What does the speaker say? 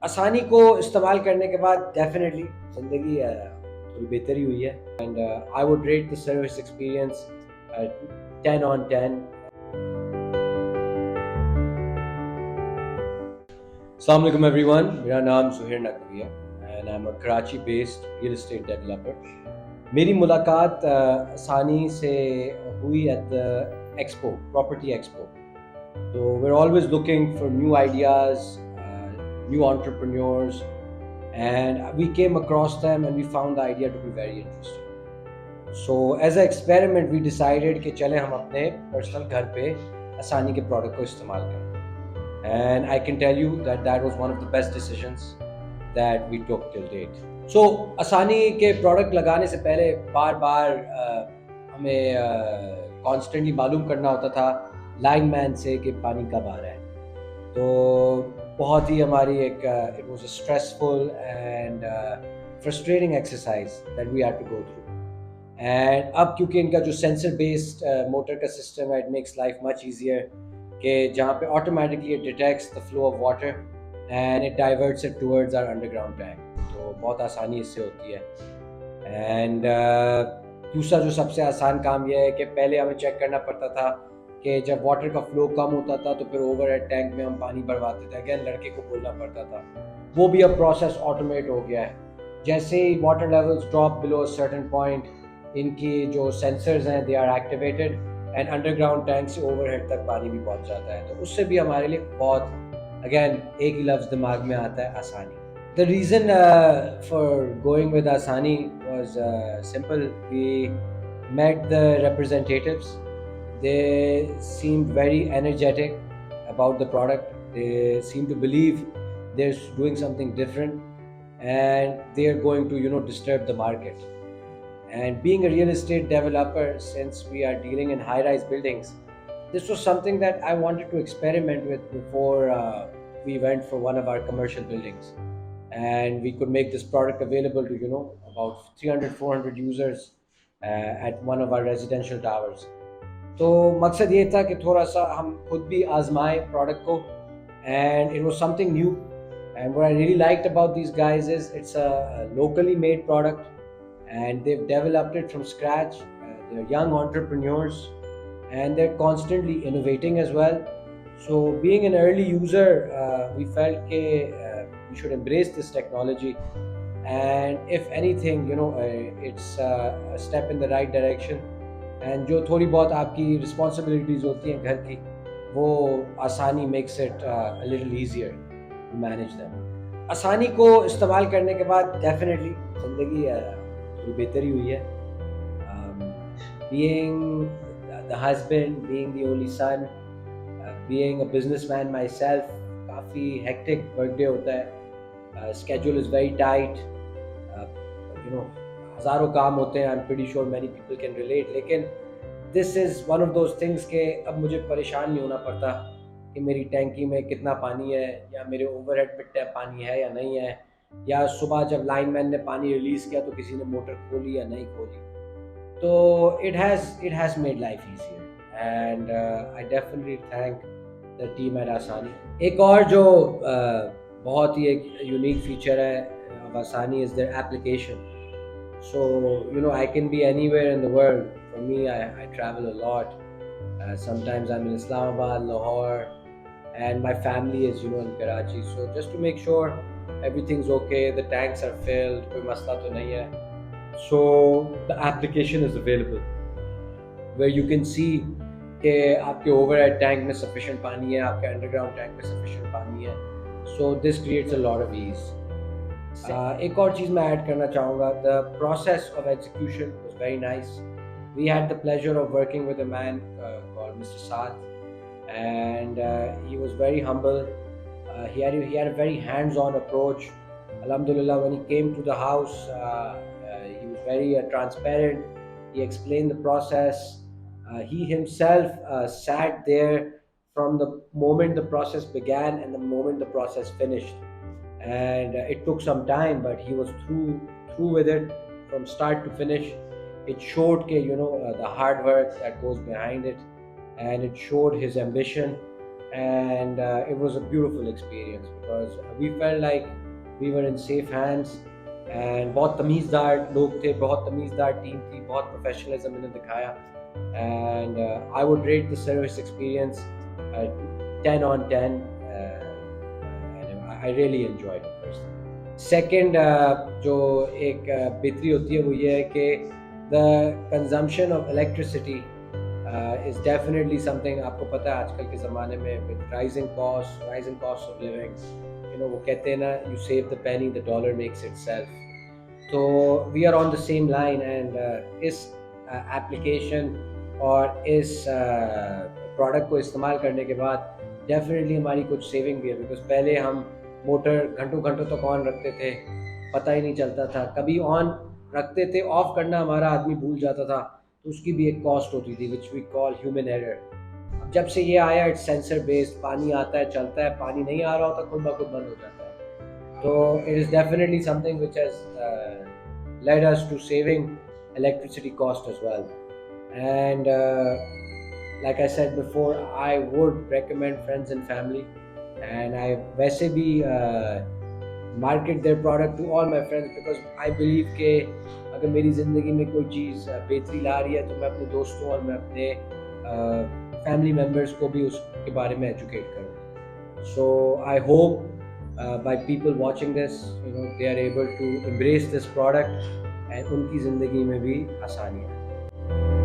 आसानी को इस्तेमाल करने के बाद डेफिनेटली ज़िंदगी थोड़ी बेहतरी हुई है and I would rate the service experience 10 on 10. अस्सलाम वालेकुम एवरीवन, मेरा नाम सुहेर नकवी है and I am a Karachi based real estate developer. मेरी मुलाकात आसानी से हुई at the expo, property expo. So we're always looking for new ideas, new entrepreneurs, and we came across them and we found the idea to be very interesting. So as an experiment, we decided कि चले हम अपने personal घर पे आसानी के product को इस्तेमाल करें. And I can tell you that that was one of the best decisions that we took till date. So आसानी के product लगाने से पहले बार बार हमें constantly मालूम करना होता था लाइन मैन से कि पानी कब आ रहा है. तो बहुत ही हमारी एक it was a stressful and frustrating exercise that we had to go through. And अब क्योंकि इनका जो सेंसर बेस्ड मोटर का सिस्टम है, it makes life much easier कि जहाँ पे automatically it detects the flow of water and it diverts it towards our underground tank. तो बहुत आसानी इससे होती है. एंड दूसरा जो सबसे आसान काम यह है कि पहले हमें चेक करना पड़ता था कि जब वाटर का फ्लो कम होता था तो फिर ओवरहेड टैंक में हम पानी भरवाते थे. अगेन लड़के को बोलना पड़ता था. वो भी अब प्रोसेस ऑटोमेट हो गया है. जैसे ही water levels drop below a certain point, इनकी जो सेंसर्स हैं they are activated and underground tank से ओवरहेड तक पानी भी पहुंच जाता है. तो उससे भी हमारे लिए बहुत, अगेन एक ही लफ्ज़ दिमाग में आता है, आसानी. The reason for going with Asani was simple. We met the representatives. They seemed very energetic about the product. They seemed to believe they're doing something different and they're going to disturb the market. And being a real estate developer, since we are dealing in high-rise buildings, this was something that I wanted to experiment with before we went for one of our commercial buildings. And we could make this product available to about 300-400 users at one of our residential towers. तो मकसद ये था कि थोड़ा सा हम खुद भी आजमाएं प्रोडक्ट को. And it was something new. And what I really liked about these guys is it's a locally made product and they have developed it from scratch. They are young entrepreneurs and they're constantly innovating as well. So being an early user, we felt that we should embrace this technology, and if anything, it's a step in the right direction. And जो थोड़ी बहुत आपकी responsibilities होती हैं घर की, वो आसानी makes it a little easier to manage them. आसानी को इस्तेमाल करने के बाद डेफिनेटली ज़िंदगी थोड़ी बेहतरी हुई है. Being the husband, being the only son, being a businessman myself, काफ़ी hectic work day होता है. Schedule is very tight. हज़ारों काम होते हैं. I'm pretty sure many people can relate. लेकिन this is one of those things के अब मुझे परेशान नहीं होना पड़ता कि मेरी टैंकी में कितना पानी है या मेरे ओवरहेड पे पानी है या नहीं है, या सुबह जब लाइनमैन ने पानी रिलीज़ किया तो किसी ने मोटर खोली या नहीं खोली. तो it has made life easier and I definitely thank the team at Asani. एक और जो बहुत ही एक यूनिक फीचर है of Asani is their application. So I can be anywhere in the world. For me, I travel a lot. Sometimes I'm in Islamabad, Lahore, and my family is in Karachi. So just to make sure everything's okay, the tanks are filled, कोई मसला तो नहीं है. So the application is available where you can see कि आपके overhead tank में sufficient पानी है, आपके underground tank में sufficient पानी है. So this creates a lot of ease. एक और चीज़ मैं ऐड करना चाहूँगा. The process of execution was very nice. We had the pleasure of working with a man called Mr. Saad, and he was very humble. He had a very hands-on approach. Alhamdulillah, when he came to the house, he was very transparent. He explained the process. He himself sat there from the moment the process began and the moment the process finished. And it took some time, but he was through with it from start to finish. It showed the hard work that goes behind it, and it showed his ambition and it was a beautiful experience because we felt like we were in safe hands. and बहुत तमीज़दार लोग थे, बहुत तमीज़दार team थी, बहुत professionalism इन्हें दिखाया. and I would rate the service experience 10 on 10, and I really enjoyed it personally. Second, जो एक बेहतरी होती है वो ये है कि the consumption of electricity is definitely something. आपको पता है आजकल के ज़माने में with rising costs of living, वो कहते हैं ना, you save the penny, the dollar makes itself. तो we are on the same line, and इस application और इस प्रोडक्ट को इस्तेमाल करने के बाद डेफिनेटली हमारी कुछ सेविंग भी है. बिकॉज पहले हम मोटर घंटों घंटों तक ऑन रखते थे, पता ही नहीं चलता था. कभी ऑन रखते थे, ऑफ करना हमारा आदमी भूल जाता था, तो उसकी भी एक कॉस्ट होती थी which we call human error. अब जब से ये आया, इट्स सेंसर बेस्ड, पानी आता है चलता है, पानी नहीं आ रहा होता खुद ब खुद बंद हो जाता है. तो it is definitely something which has led us to saving electricity cost as well. And like I said before, I would recommend friends and family, and I वैसे भी market their product to all my friends because I believe कि अगर मेरी ज़िंदगी में कोई चीज़ बेहतरी ला रही है तो मैं अपने दोस्तों और मैं अपने फैमिली मेम्बर्स को भी उसके बारे में एजुकेट करूँ. So I hope by people watching this, they are able to embrace this product and उनकी ज़िंदगी में भी आसानी आए.